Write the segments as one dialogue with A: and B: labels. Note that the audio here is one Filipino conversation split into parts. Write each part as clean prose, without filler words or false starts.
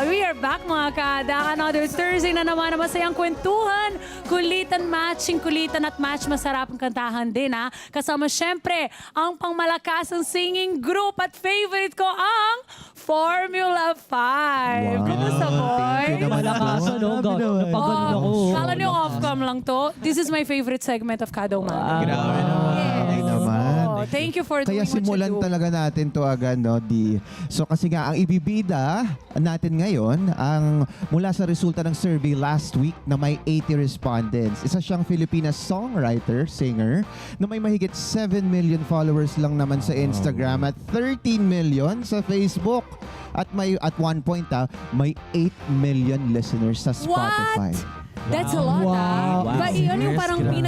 A: We are back mga kada. Another Thursday na naman na masayang kwentuhan. Kulitan, matching, kulitan at match. Masarap ang kantahan din ha. Kasama syempre ang pangmalakasang singing group at favorite ko ang Formula 5. Kamusta boy?
B: Malakasan, no? Napagod ako.
A: Kala niyo off-cam lang to. This is my favorite segment of Kada Umaga.
C: Grabe naman.
A: Yes.
D: naman.
A: Oh, thank you for doing
D: Kaya
A: what you
D: simulan
A: do.
D: talaga natin to agad, no, Di. So kasi nga, ang ibibida natin ngayon, ang mula sa resulta ng survey last week na may 80 respondents. Isa siyang Filipina songwriter, singer, na may mahigit 7 million followers lang naman sa Instagram at 13 million sa Facebook. At may at one point may 8 million listeners sa Spotify.
A: What? That's a lot,
B: Wow.
A: Ba, yun yung parang
C: Grabe.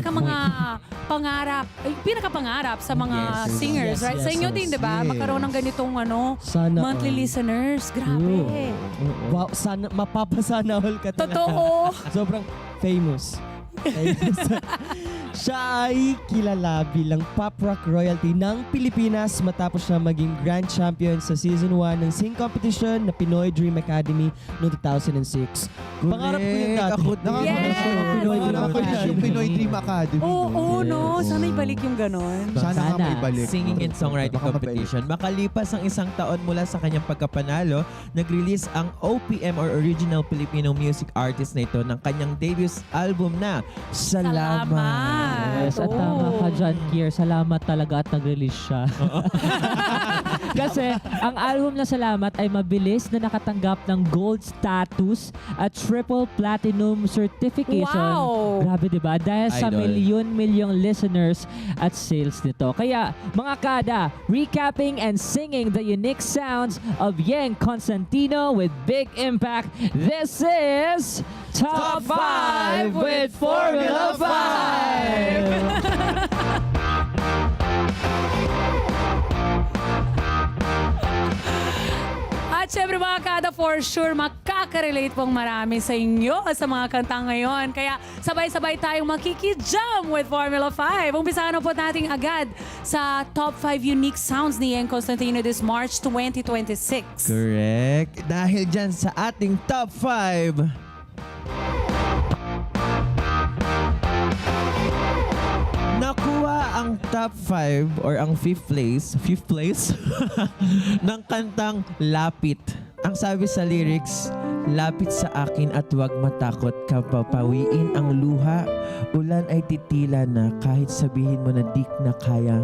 A: pinakapangarap sa mga
C: Yes.
A: singers,
B: Yes,
A: right?
B: yes,
A: Sa inyo
B: yes.
A: din, di ba?
D: Yes.
A: Magkaroon ng ganitong
B: Sana
A: monthly
B: all.
A: listeners. Grabe.
B: Wow, sana, mapapasana all ka talaga.
A: Totoo.
B: Sobrang famous. Siya ay kilala bilang pop rock royalty ng Pilipinas matapos siya maging grand champion sa season 1 ng sing competition na Pinoy Dream Academy noong 2006. Pangarap ko yun dati.
C: Ako din.
A: Yes.
B: Pinoy Dream
D: Nakakamiss yung
B: Academy.
D: Pinoy Dream Academy.
A: Oo, no? Sana ibalik yung ganon.
D: Sana nga may balik.
C: Singing and songwriting
D: Baka mabalik.
C: competition. Makalipas ang isang taon mula sa kanyang pagkapanalo, nag-release ang OPM or Original Filipino Music Artist na ito ng kanyang debut album na Salamat.
B: Yes, at tama ka dyan, Kier. Salamat talaga at nag-release siya. Kasi ang album na Salamat ay mabilis na nakatanggap ng gold status at triple platinum certification.
A: Wow!
B: Grabe, di ba? Dahil sa
C: Idol.
B: milyon-milyong listeners at sales nito. Kaya, mga kada, recapping and singing the unique sounds of Yeng Constantino with big impact, this is Top 5 with Formula 5!
A: At syempre mga kada, for sure, makaka-relate pong marami sa inyo sa mga kanta ngayon. Kaya sabay-sabay tayong makikijam with Formula 5. Umpisahan na po natin agad sa top 5 unique sounds ni Yeng Constantino this March 2026.
C: Correct. Dahil dyan sa ating top 5, nakuha ang top 5 or ang fifth place ng kantang Lapit. Ang sabi sa lyrics, lapit sa akin at huwag matakot, kapapawiin ang luha. Ulan ay titila na kahit sabihin mo na dik na kaya.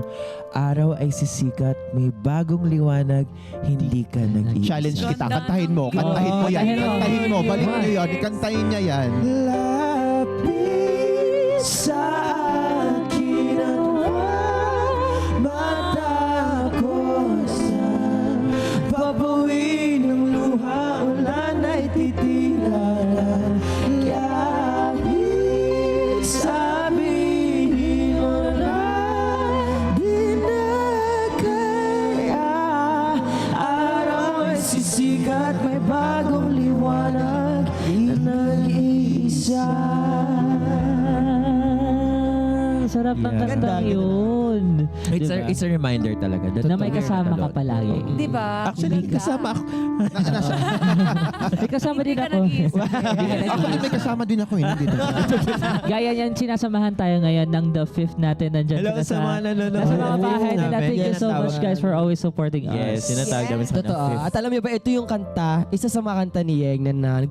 C: Araw ay sisikat, may bagong liwanag, hindi ka nag-iisa.
D: Challenge kita.
A: Ganda.
D: Kantahin mo. Kantahin mo yan. Kantahin mo. Balik mo yun. Kantahin niya yan.
C: Lapit sa akin at huwag matakot sa papawin ng luha. Ulan ay titila kahit sabihin mo na di na kaya. Araw ay sisikat, may bagong liwanag, di nag-iisa.
B: Sarap ng
C: Yeah.
B: kantang
C: Ganda.
B: yun.
C: It's
B: Diba?
C: a reminder talaga.
B: Na may kasama ka palagi.
A: Di ba?
D: Actually,
A: Hindi ka.
D: kasama ako.
B: May kasama din
A: Hindi ka
B: ako.
A: nag-iisa.
D: Actually, may kasama din ako. Hindi dito.
B: Gaya yan, sinasamahan tayo ngayon ng the fifth natin. Nandyan
C: Hello
B: sila
C: sa mga nanonood.
B: nasa mga bahay nila.
C: Namin.
B: Thank you so
C: Tinatawag.
B: much guys for always supporting
C: Yes,
B: us.
C: sinatawag namin sa
E: Totoo.
C: kanyang
E: At alam niyo ba, ito yung kanta, isa sa mga kanta ni Yeng na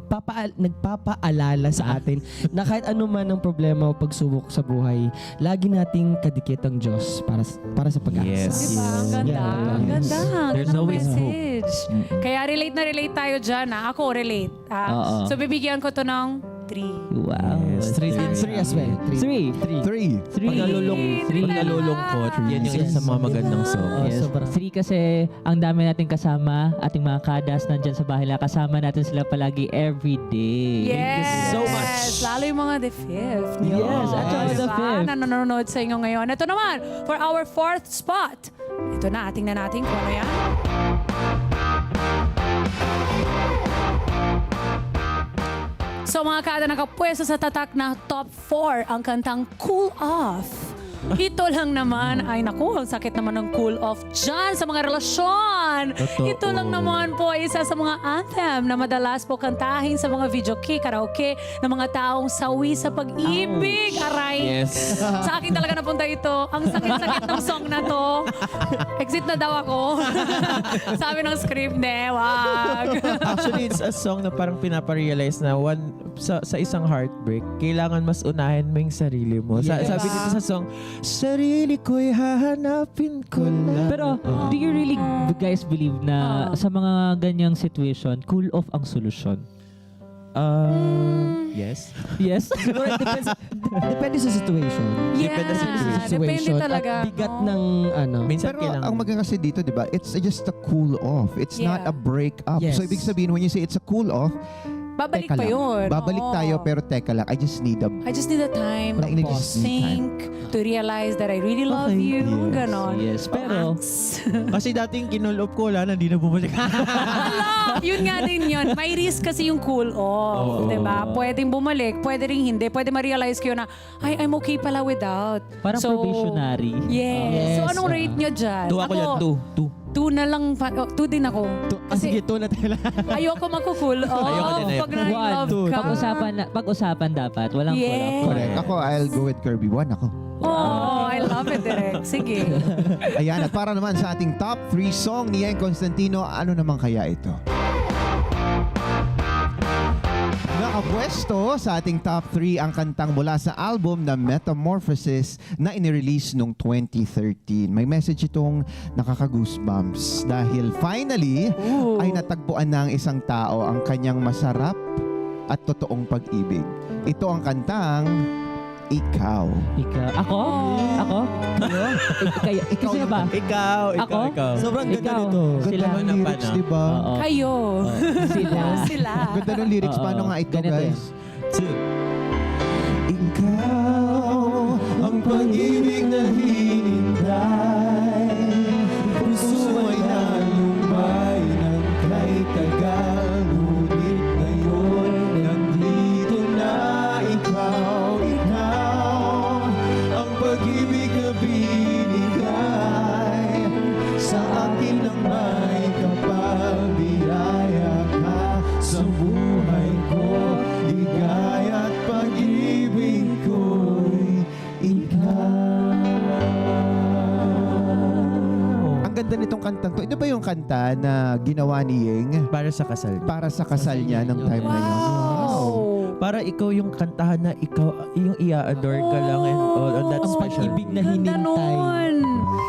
E: nagpapaalala sa atin na kahit ano man ang problema o pagsubok sa buhay, lagi nating kadikit ang Diyos para sa pag-asa.
C: Yes.
A: Diba? Ang ganda.
E: Yeah.
A: Ang ganda. Ang
C: There's
A: gandang
C: always
A: message. Kaya relate na relate tayo dyan. Ako relate.
B: Oo.
A: So bibigyan ko to ng 3.
B: Wow.
C: Yes, three
E: Three as well.
B: Three.
D: 3.
C: Pag nalulungkot, yan yung isa sa mga magandang song.
B: Yes.
E: Sobra.
B: Three kasi ang dami nating kasama, ating mga kadas nandyan sa bahay nila. Kasama natin sila palagi every day.
A: Yes.
C: Thank you so much.
A: Lalo yung mga The Fifth.
B: Yes, at saka The Fifth.
A: Na nanonood sa inyo ngayon. Ito naman, for our 4th spot. Ito na, tingnan natin kung ano yan. So mga kada, nakapwesto sa tatak na top 4 ang kantang Cool Off Ito lang naman, ay naku, ang sakit naman ng cool off dyan sa mga relasyon.
C: Totoo.
A: Ito lang naman po ay isa sa mga anthem na madalas po kantahin sa mga video karaoke ng mga taong sawi sa pag-ibig. Aray.
C: Yes.
A: Sa akin talaga napunta ito. Ang sakit-sakit ng song na to. Exit na daw ako. Sabi ng script, wag.
C: Actually, it's a song na parang pinaparealize na sa isang heartbreak, kailangan mas unahin mo yung sarili mo.
E: Yes.
C: Sabi dito sa song, sarili ko'y hahanapin ko lang.
B: Pero, do you really guys believe na sa mga ganyang situation, cool off ang solusyon?
C: Yes.
B: Yes?
E: Siguro depende sa situation.
A: Yeah, depende
E: Situation
A: talaga.
E: at bigat
A: Oo.
E: ng ano.
C: Minsan
D: Pero
C: kailangan.
D: ang maganda kasi dito, di ba, it's just a cool off. It's not
A: Yeah.
D: a break up.
E: Yes.
D: So, ibig sabihin, when you say it's a cool off,
A: Babalik
D: teka
A: pa
D: lang.
A: yun.
D: Babalik
A: Oo.
D: tayo, pero teka lang. I just need a...
A: I just need a time
D: Like,
A: to
D: I just need time.
A: think, to realize that I really love
C: Okay.
A: you.
D: Yes.
A: Ganon.
B: Yes, pero-
A: Relax.
C: Kasi dating kinulob ko, wala na, hindi na bumalik.
A: Ala, yun nga din yun. May risk kasi yung cool off.
C: Oo.
A: Diba? Pwedeng bumalik, pwede rin hindi. Pwede ma-realize ko yun na, ay, I'm okay pala without.
B: Parang probationary.
A: Yes. So,
E: Yes,
A: anong rate nyo dyan?
C: Two ako yan, two.
A: 2 na lang. 2 din ako.
E: Sige, to na tayo lang.
A: Ayoko magko-cool off.
C: Ayoko din, ayoko.
A: Pag na-love
E: Two.
A: ka.
B: Pag-usapan dapat. Walang
A: Yes.
B: cool off.
D: Correct. Ako, I'll go with Kirby. 1 ako.
A: Oh, I love it, Direk. Sige.
D: Ayan, at para naman sa ating top 3 song ni Yeng Constantino, ano naman kaya ito? Nakapwesto sa ating top 3 ang kantang mula sa album na Metamorphosis na inirelease noong 2013. May message itong nakaka-goosebumps dahil finally
A: Ooh.
D: ay natagpuan ng isang tao ang kanyang masarap at totoong pag-ibig. Ito ang kantang Ikaw.
B: Ikaw. Ako? Ako? Kayo?
D: Ikaw
B: Sino
D: yung
B: ba?
C: Ikaw.
B: Ako?
E: Sobrang ganda
B: Ikaw.
E: nito.
B: Sila.
D: Ganda ng lyrics,
C: Paano?
D: di ba?
B: Oo.
A: Kayo.
B: Sila.
A: Sila.
D: Ganda ng lyrics.
B: Oo.
D: Paano nga ito,
B: Ganito
D: guys?
C: Two.
D: Ikaw ang pag-ibig na hinintay. Puso ay nalumbay ng kay tagal. Ngunit ngayon, nandito na ikaw. Ang pag-ibig na binigay sa akin ng may kapal. Biyaya ka sa buhay ko. Ligaya at pag-ibig ko'y ikaw. Ang ganda nitong kantang to. Ito ba yung kanta na ginawa ni Yeng
C: Para sa kasal.
D: para sa kasal niya ng time na yun?
A: Wow.
C: Para ikaw yung kantahan na ikaw, yung i-adore ka lang and all on that
E: Ang
C: special.
E: pag-ibig na
A: Ganda
E: hinintay.
A: nun.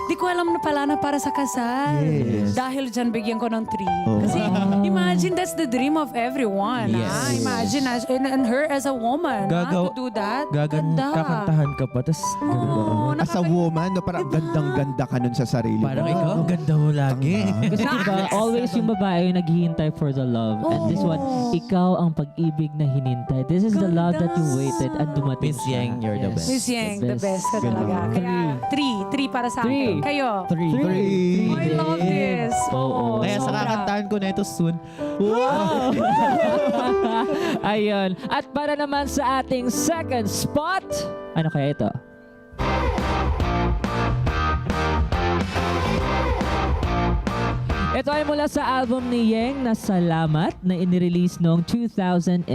A: Di ko alam na pala na para sa kasal.
D: Yes.
A: Dahil dyan, bigyan ko ng 3.
D: Oh.
A: Kasi imagine that's the dream of everyone.
C: Yes.
A: Ah. Imagine and her as a woman to do that. Ganda.
C: Kakantahan ka pa, tas
A: Oo,
D: As a woman, no, parang gandang-ganda ka nun sa sarili
C: parang
D: mo.
C: ikaw, ang ganda mo lagi.
B: Kasi diba, always yung babae yung naghihintay for the love. And this one, ikaw ang pag-ibig na hinintay. This is the love that you waited and dumating
C: Miss
B: siya.
C: Yang, you're the best.
A: Miss Yang, the best ka talaga. Kaya 3 para sa akin.
B: Three.
A: Kayo.
E: 3.
A: I love this. Oo.
C: Kaya sa
A: sobra.
C: kakantahan ko na ito soon.
B: Ayun. At para naman sa ating second spot, ano kaya ito? Ito ay mula sa album ni Yeng na Salamat na inirelease noong 2006.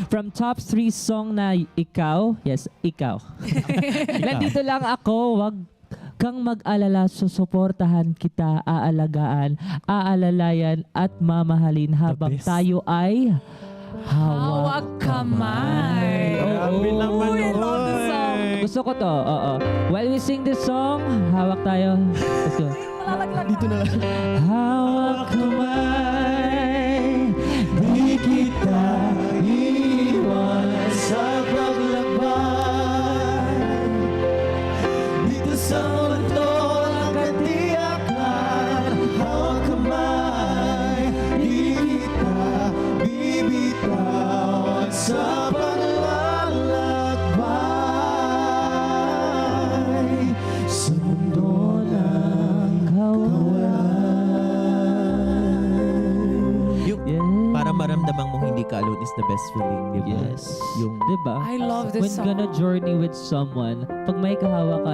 B: From top 3 song na Ikaw, yes, Ikaw. Nandito lang ako, wag kang mag-alala, susuportahan kita, aalagaan, aalalayan at mamahalin habang
C: best.
B: tayo ay
A: Hawak kamay.
C: Grabe naman
A: Uy, I love this song.
B: Gusto ko to, oo. While we sing this song, hawak tayo. Let's go.
A: Malalaglag
E: Dito na lang.
B: Hawak kamay, di kita iwan sa paglakbay. Dito sa mundo ng katiyakan, hawak kamay, di kita bibitawan sa paglalakbay. Sa mundo ng kawalan.
C: maramdaman mong hindi ka alone is the best feeling, di ba?
B: Yes.
C: Yung
B: Diba?
A: I love this
B: When
A: song.
B: gonna journey with someone, pag may kahawa ka,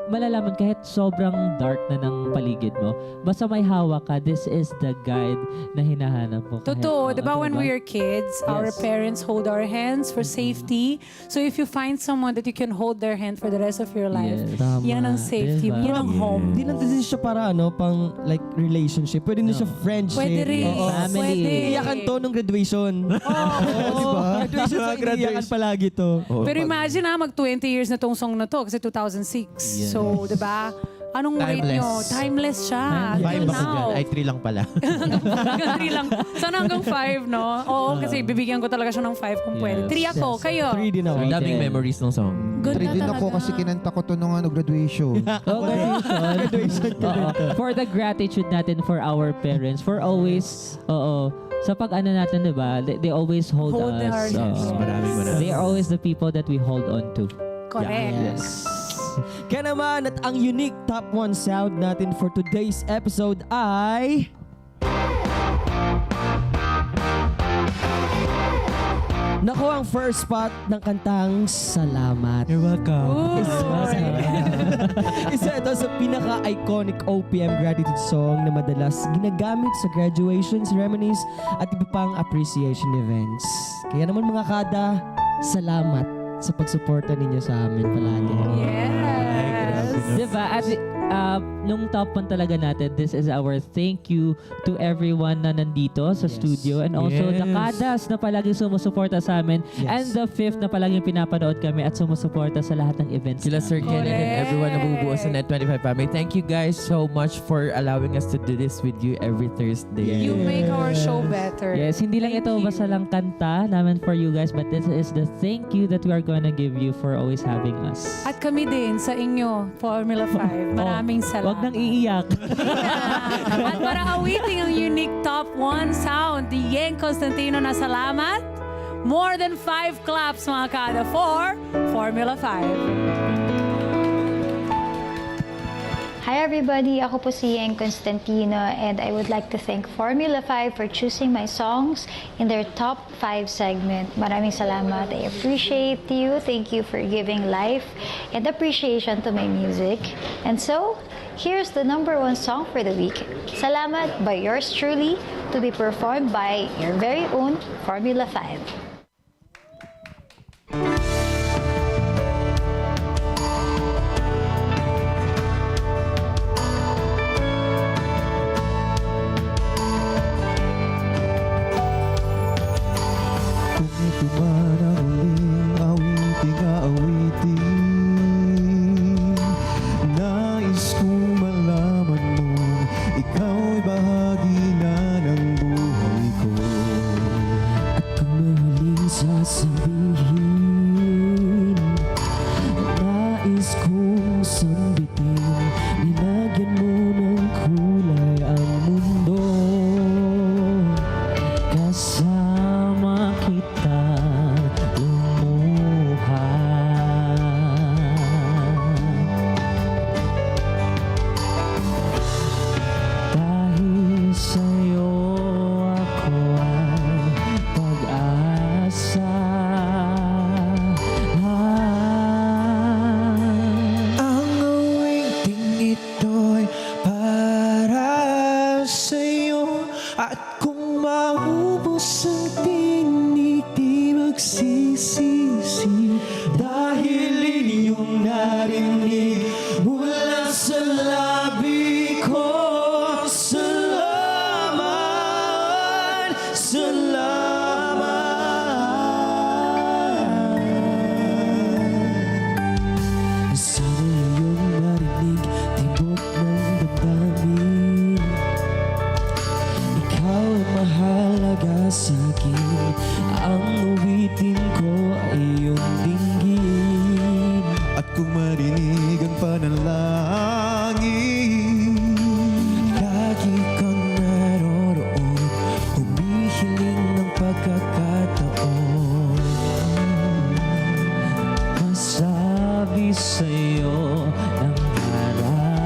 B: malalaman kahit sobrang dark na ng paligid mo, basta may hawak ka, this is the guide na hinahanap mo.
A: Totoo, di ba when we
B: are
A: were kids, our
B: Yes.
A: parents hold our hands for safety. So if you find someone that you can hold their hand for the rest of your life,
B: Yes.
E: Tama.
A: yan ang safety,
B: Diba?
A: yan ang home.
E: Hindi lang din siya para pang like relationship. Pwede din siya friendship.
A: Pwede rin.
E: Oo.
B: Family.
A: Pwede.
E: Iyakan to nung graduation.
A: Oo.
E: Diba? Graduation sa iniyakan palagi to.
A: Pero imagine mag 20 years na tong song na to kasi 2006.
C: Yes.
A: So, di ba? Anong rate nyo?
C: Timeless.
A: Timeless siya.
C: Five
A: Till
C: ako dyan.
A: now.
C: Ay, 3 lang pala.
A: Hanggang 3 lang. Sana hanggang 5, no? Oo, kasi bibigyan ko talaga siya ng 5 kung pwede.
B: Yes.
A: 3 ako. Kayo?
E: 3 din ako.
C: Ang daming memories ng song.
A: Good
D: Three
A: na
D: din ako
A: talaga.
D: kasi kinanta ko to nung graduation.
E: Graduation ka din to.
B: For the gratitude natin for our parents, for always, sa pag ano natin, di ba? They always hold
A: Hold
B: us.
A: our hands.
B: Oo.
C: Maraming.
B: They are always the people that we hold on to.
A: Correct.
B: Yes.
E: Kaya naman at ang unique top 1 sound natin for today's episode ay... Nako ang first spot ng kantang Salamat.
C: You're welcome.
E: Isa ito sa pinaka-iconic OPM gratitude song na madalas ginagamit sa graduation ceremonies at iba pang appreciation events. Kaya naman mga kada, salamat sa pagsuporta ninyo sa amin palagi.
A: Yes.
B: Diba? At nung top 1 talaga natin, this is our thank you to everyone na nandito sa studio and also the
C: Yes.
B: kadas na palaging sumusuporta sa amin
E: Yes.
B: and the fifth na palaging pinapanood kami at sumusuporta sa lahat ng events.
C: Sila Sir
B: namin.
C: Kenneth and everyone na bubuo sa Net25 family. Thank you guys so much for allowing us to do this with you every Thursday.
A: You make our show better.
B: Yes, hindi lang
A: Thank
B: ito
A: you.
B: basta lang kanta namin for you guys, but this is the thank you that we are gonna give you for always having us.
A: At kami din sa inyo, Formula 5. Maraming salamat.
B: Huwag nang iiyak.
A: At para awiting ang unique top 1 sound, the Yeng Constantino na salamat. More than 5 claps mga kada for Formula 5.
F: Hi everybody, ako po si Yeng Constantino and I would like to thank Formula 5 for choosing my songs in their top 5 segment. Maraming salamat. I appreciate you. Thank you for giving life and appreciation to my music. And so, here's the number 1 song for the week. Salamat by yours truly, to be performed by your very own Formula 5.
D: Kung ito man ang huling awiting, nais kong malaman mo, ikaw'y bahagi na ng buhay ko.
E: At kung mahuling sasabihin, nais kong sambitin, nilagyan mo ng kulay ang mundo. Kasama kita lumuha. Dahil sa'yo ako ay pag-asa.
C: Ang awiting ito'y para sa'yo. At kung maubos ang tinig, di magsisisi. Dahil inyong narinig mula sa labi ko. Salamat, salamat.
E: Sana iyong narinig, tibok ng damdamin. Ikaw ang mahalaga sa'kin, ang awitin ko ay iyong dinggin.
D: At kung marinig ang panalangin,
C: Lagi kang naroroon, humihiling ng pagkakataon.
B: Masabi sa'yo ng harapan.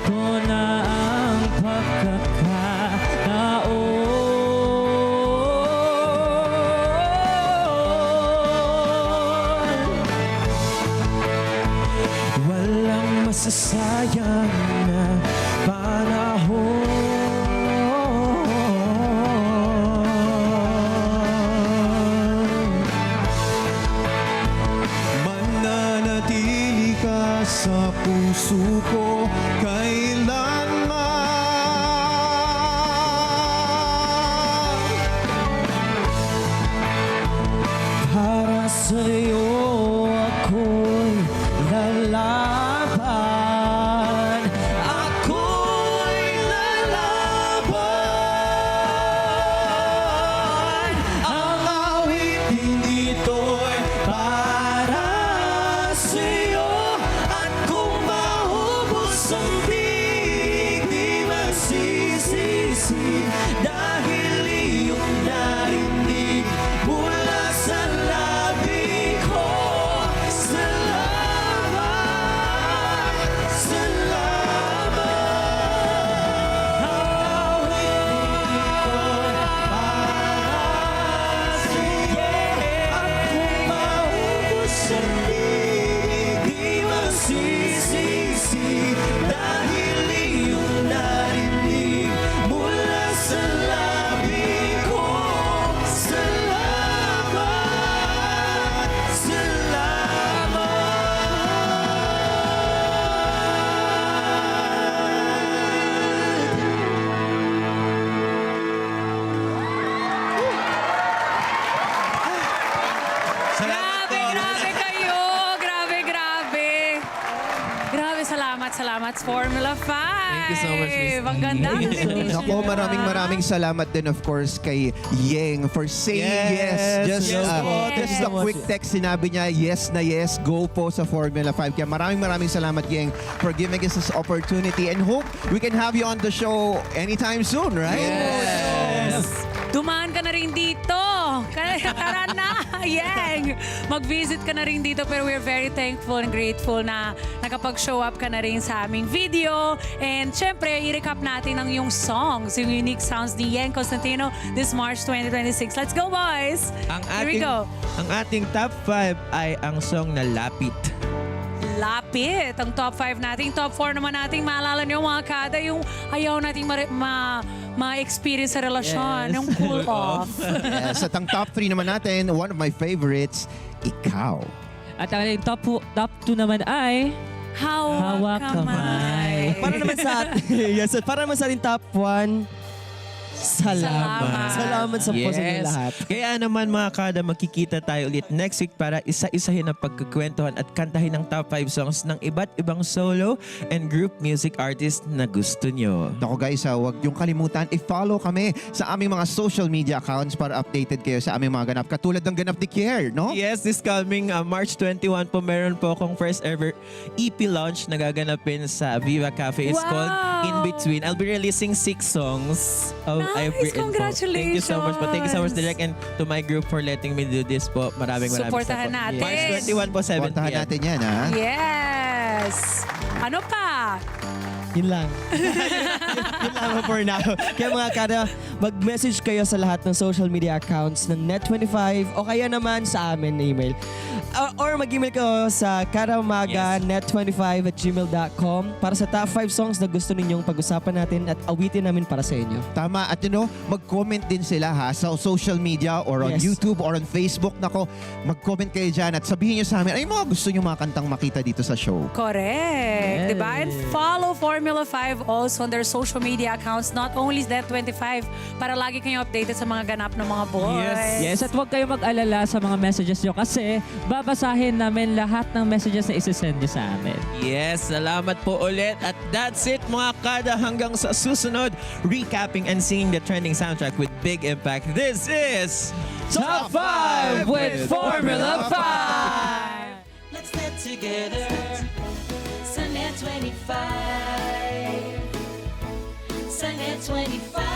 B: ko na ang pagkakataon.
C: Walang masasayang na panahon. Mananatili ka sa puso ko kailanman. Para sa'yo ako'y lalaban. Ako'y lalaban. Ang awitin dito'y para sa'yo. At kung maubos ang big, di magsisisi. Dahil iyong narinig mula sa labi ko. Salamat, salamat. Awitin ko'y para sa'yo. At kung maubos ang big, di magsisisi. Dahil iyong narinig mula sa labi ko. Salamat, salamat.
A: Grabe, grabe kayo. Grabe, grabe. Grabe, salamat, Formula 5.
C: Thank you so much, Miss
A: Ang ganda ng rendition
D: Ako,
A: nyo,
D: maraming salamat din of course kay Yeng for saying yes.
C: Yes,
D: Just,
C: yes po.
A: Thank
D: just
A: you
D: a quick text, sinabi niya yes na yes, go po sa Formula 5. Kaya maraming salamat Yeng for giving us this opportunity and hope we can have you on the show anytime soon, right?
C: Yes.
A: Dumaan ka na rin dito. Tara na, Yang. Mag-visit ka na rin dito pero we're very thankful and grateful na nakapag-show up ka na rin sa aming video. And syempre, i-recap natin ang yung songs, yung unique sounds ni Yang Constantino this March 2026. Let's go, boys! Here we go.
C: Ang ating top 5 ay ang song na Lapit.
A: Lapit. Ang top 5 natin. Top 4 naman natin. Maalala niyo mga kada, yung ayaw nating ma-experience sa relasyon.
C: Yes.
A: Yung cool off.
D: Yes, at ang top 3 naman natin, one of my favorites, Ikaw.
B: At ang ating top 2 naman ay
A: Hawak kamay.
E: Para naman sa atin, yes, at para naman sa ating top 1,
A: Salamat.
E: Salamat sa po sa inyo lahat.
C: Kaya naman mga kada, magkikita tayo ulit next week para isa-isahin ang pagkukwentuhan at kantahin ang top 5 songs ng iba't ibang solo and group music artist na gusto nyo.
D: Ako guys, huwag yung kalimutan, i-follow kami sa aming mga social media accounts para updated kayo sa aming mga ganap. Katulad ng ganap ni Kier, no?
C: Yes, this coming March 21 po, meron po akong first ever EP launch na gaganapin sa Viva Cafe. It's called
A: Wow!
C: In Between. I'll be releasing 6 songs of
A: Nice!
C: I've written po. Thank you so much po. Thank you so much, Direk, and to my group for letting me do this po. Maraming
A: Supportahan
C: salamat po.
A: natin.
C: March 21 po, 7
D: Puntahan
C: p.m.
D: natin yan, ha?
A: Yes! Ano pa?
E: Yun lang. Yun lang for now. Kaya mga kada, mag-message kayo sa lahat ng social media accounts ng Net25 o kaya naman sa amin na email. Or mag-email kayo sa karamaga.net25@gmail.com para sa top 5 songs na gusto ninyong pag-usapan natin at awitin namin para sa inyo.
D: Tama. At mag-comment din sila ha sa social media or on
E: Yes.
D: YouTube or on Facebook. Nako, mag-comment kayo dyan at sabihin nyo sa amin, ay mga gusto nyo mga kantang makita dito sa show.
A: Correct. Diba? And follow Formula 5 also on their social media accounts, not only Net25, para lagi kayong updated sa mga ganap ng mga boys.
B: Yes, at huwag kayong mag-alala sa mga messages nyo kasi babasahin namin lahat ng messages na isasend nyo sa amin.
C: Yes, salamat po ulit. At that's it mga kada, hanggang sa susunod, recapping and singing the trending soundtrack with Big Impact. This is
B: Top 5 with Formula 5!
G: Let's get together. Sunday 25. Sunday 25.